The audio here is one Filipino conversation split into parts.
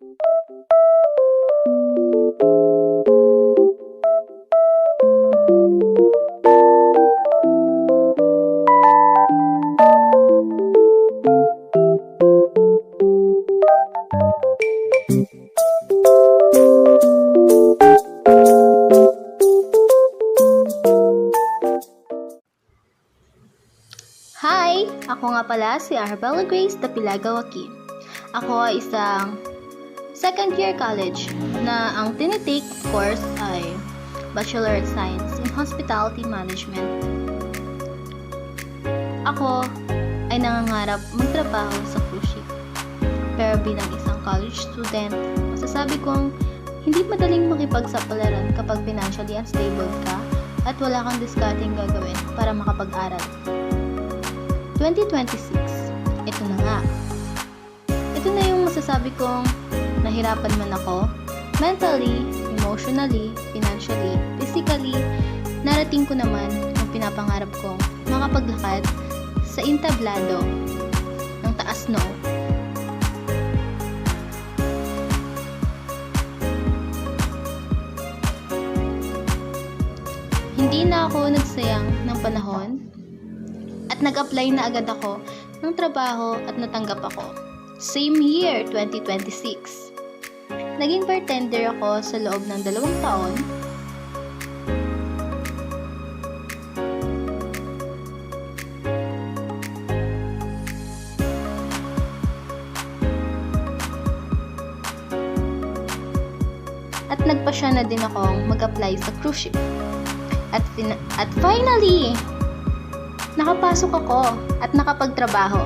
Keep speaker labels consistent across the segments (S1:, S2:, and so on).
S1: Hi! Ako nga pala si Arabella Grace Dapilaga Joaquin. Ako ay isang second year college na ang tinitake course ay Bachelor of Science in Hospitality Management. Ako ay nangangarap magtrabaho sa cruise ship. Pero bilang isang college student, masasabi kong hindi madaling makipagsapalaran kapag financially unstable ka at wala kang discarding gagawin para makapag-aral. 2026, ito na nga. Ito na yung masasabi kong nahirapan man ako, mentally, emotionally, financially, physically, narating ko naman ang pinapangarap kong makapaglakad sa entablado ng taas noo. Hindi na ako nagsayang ng panahon at nag-apply na agad ako ng trabaho at natanggap ako. Same year, 2026. Naging bartender ako sa loob ng 2 taon. At nagpasya na din akong mag-apply sa cruise ship. At finally, nakapasok ako at nakapagtrabaho.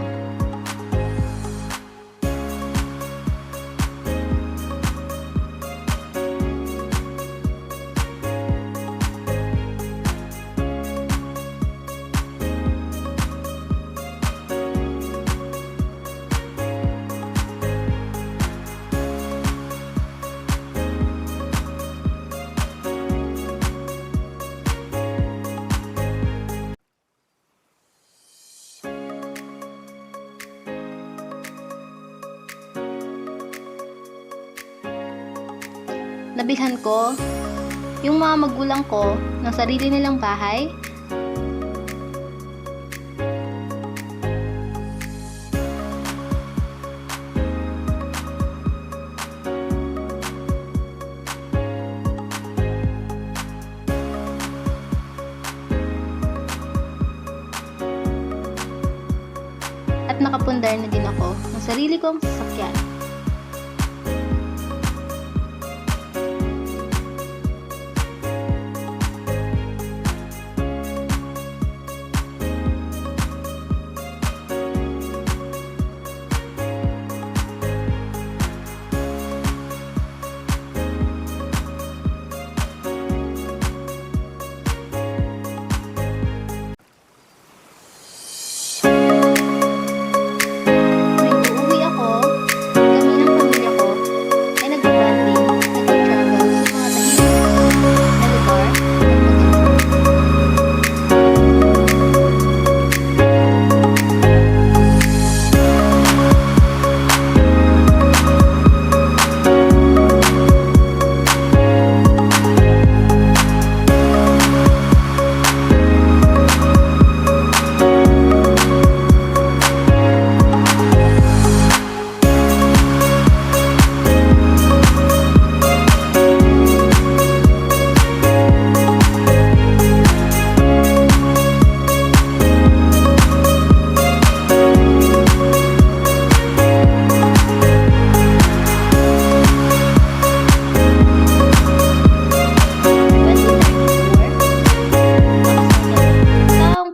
S1: Nabilhan ko yung mga magulang ko ng sarili nilang bahay. At nakapundar na din ako ng sarili kong sasakyan.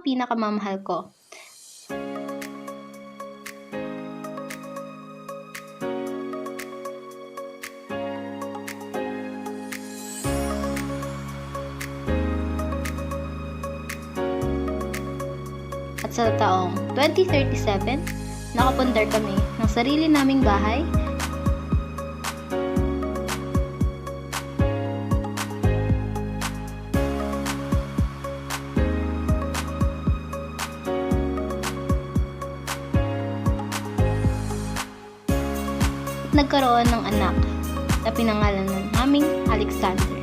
S1: Pinakamamahal ko. At sa taong 2037, nakapundar kami ng sarili naming bahay. nagkaroon ng anak na pinangalan ng naming Alexander.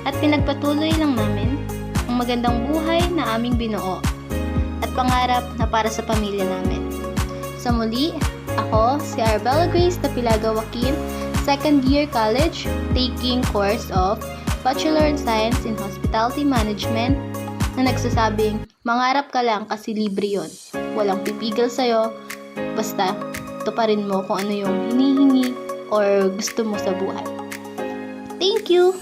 S1: At pinagpatuloy lang namin ang magandang buhay na aming binuo at pangarap na para sa pamilya namin. Sa muli, ako si Arbella Grace Tapilaga Joaquin, second year college, taking course of Bachelor in Science in Hospitality Management, na nagsasabing, mangarap ka lang kasi libre yon. Walang pipigil sa'yo, basta tuparin mo kung ano yung hinihingi or gusto mo sa buhay. Thank you!